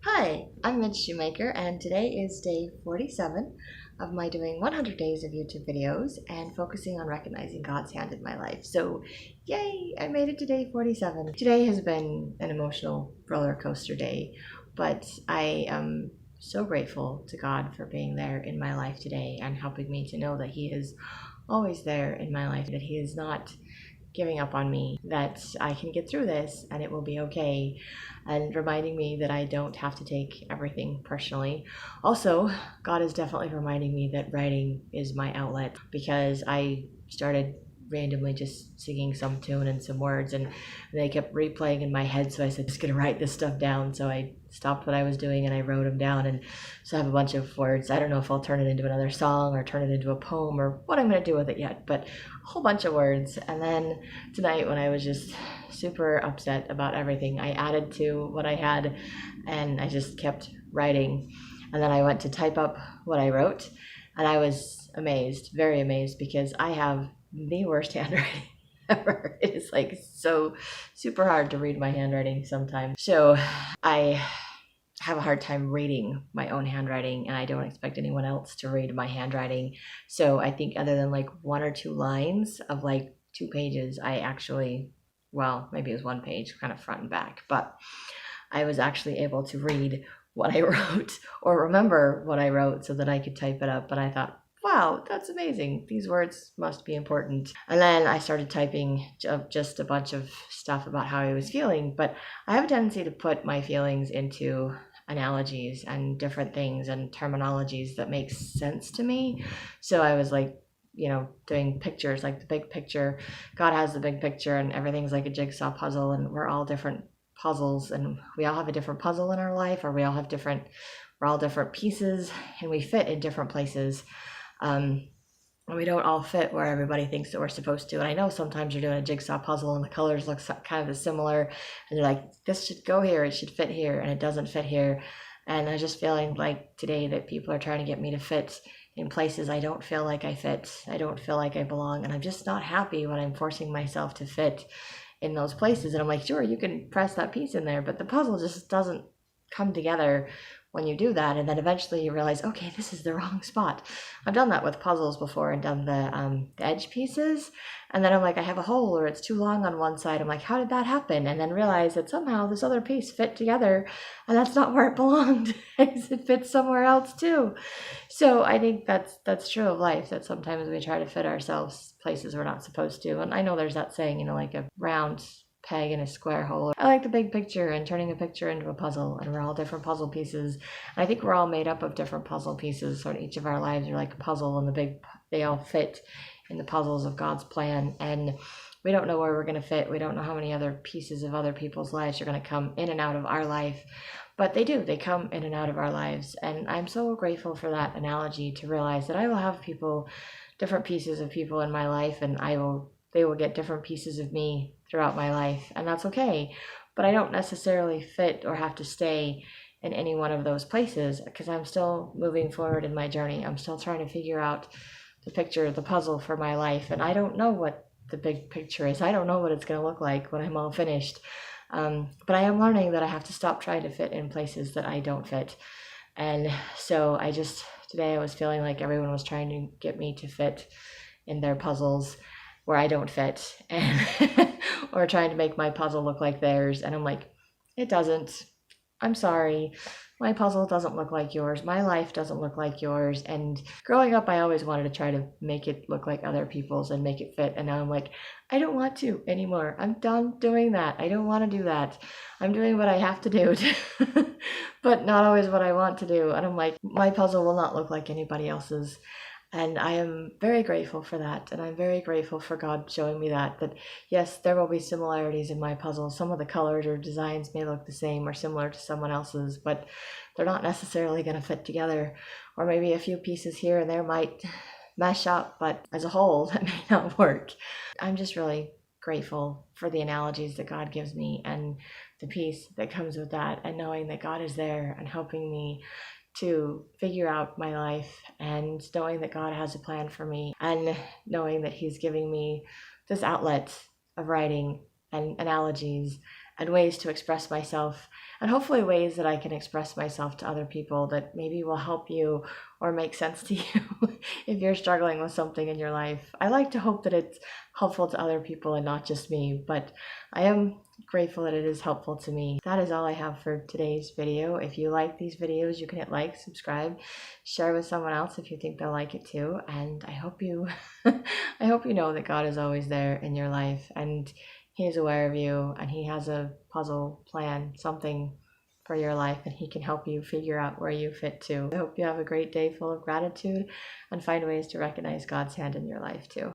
Hi, I'm Midge Shoemaker, and today is day 47 of my doing 100 days of YouTube videos and focusing on recognizing God's hand in my life. So, yay, I made it to day 47. Today has been an emotional roller coaster day, but I am so grateful to God for being there in my life today and helping me to know that He is always there in my life, that He is not giving up on me, that I can get through this and it will be okay, and reminding me that I don't have to take everything personally. Also, God is definitely reminding me that writing is my outlet because I started randomly just singing some tune and some words, and they kept replaying in my head. So I said, just gonna write this stuff down. So I stopped what I was doing and I wrote them down. And so I have a bunch of words. I don't know if I'll turn it into another song or turn it into a poem or what I'm gonna do with it yet, but a whole bunch of words. And then tonight, when I was just super upset about everything, I added to what I had and I just kept writing. And then I went to type up what I wrote, and I was amazed, very amazed, because I have the worst handwriting ever. It is like so super hard to read my handwriting sometimes. So I have a hard time reading my own handwriting, and I don't expect anyone else to read my handwriting. So I think other than like one or two lines of like 2 pages, I actually, well, maybe it was 1 page, kind of front and back, but I was actually able to read what I wrote or remember what I wrote so that I could type it up. But I thought, wow, that's amazing. These words must be important. And then I started typing just a bunch of stuff about how I was feeling. But I have a tendency to put my feelings into analogies and different things and terminologies that make sense to me. So I was like, doing pictures, like the big picture. God has the big picture, and everything's like a jigsaw puzzle, and we're all different puzzles, and we all have a different puzzle in our life, or we're all different pieces, and we fit in different places. And we don't all fit where everybody thinks that we're supposed to. And I know sometimes you're doing a jigsaw puzzle and the colors look kind of similar, and you're like, this should go here, it should fit here, and it doesn't fit here. And I'm just feeling like today that people are trying to get me to fit in places I don't feel like I fit. I don't feel like I belong, and I'm just not happy when I'm forcing myself to fit in those places. And I'm like, sure, you can press that piece in there, but the puzzle just doesn't come together when you do that. And then eventually you realize, okay, this is the wrong spot. I've done that with puzzles before and done the edge pieces. And then I'm like, I have a hole or it's too long on one side. I'm like, how did that happen? And then realize that somehow this other piece fit together, and that's not where it belonged. It fits somewhere else too. So I think that's true of life, that sometimes we try to fit ourselves places we're not supposed to. And I know there's that saying, like a round peg in a square hole. I like the big picture and turning a picture into a puzzle, and we're all different puzzle pieces. And I think we're all made up of different puzzle pieces. So each of our lives are like a puzzle, and they all fit in the puzzles of God's plan. And we don't know where we're going to fit. We don't know how many other pieces of other people's lives are going to come in and out of our life, but they do. They come in and out of our lives. And I'm so grateful for that analogy, to realize that I will have people, different pieces of people in my life, and they will get different pieces of me throughout my life, and that's okay. But I don't necessarily fit or have to stay in any one of those places, because I'm still moving forward in my journey. I'm still trying to figure out the picture, the puzzle for my life, and I don't know what the big picture is. I don't know what it's going to look like when I'm all finished. But I am learning that I have to stop trying to fit in places that I don't fit. And so today I was feeling like everyone was trying to get me to fit in their puzzles where I don't fit, and or trying to make my puzzle look like theirs. And I'm like, it doesn't. I'm sorry. My puzzle doesn't look like yours. My life doesn't look like yours. And growing up, I always wanted to try to make it look like other people's and make it fit. And now I'm like, I don't want to anymore. I'm done doing that. I don't want to do that. I'm doing what I have to do, but not always what I want to do. And I'm like, my puzzle will not look like anybody else's. And I am very grateful for that. And I'm very grateful for God showing me that yes, there will be similarities in my puzzle. Some of the colors or designs may look the same or similar to someone else's, but they're not necessarily going to fit together. Or maybe a few pieces here and there might mesh up, but as a whole, that may not work. I'm just really grateful for the analogies that God gives me and the peace that comes with that, and knowing that God is there and helping me to figure out my life, and knowing that God has a plan for me, and knowing that He's giving me this outlet of writing and analogies and ways to express myself, and hopefully ways that I can express myself to other people that maybe will help you or make sense to you if you're struggling with something in your life. I like to hope that it's helpful to other people and not just me, but I am grateful that it is helpful to me. That is all I have for today's video. If you like these videos, you can hit like, subscribe, share with someone else if you think they'll like it too. And I hope you I hope you know that God is always there in your life, and He is aware of you, and He has a puzzle plan, something for your life, and He can help you figure out where you fit too. I hope you have a great day full of gratitude and find ways to recognize God's hand in your life too.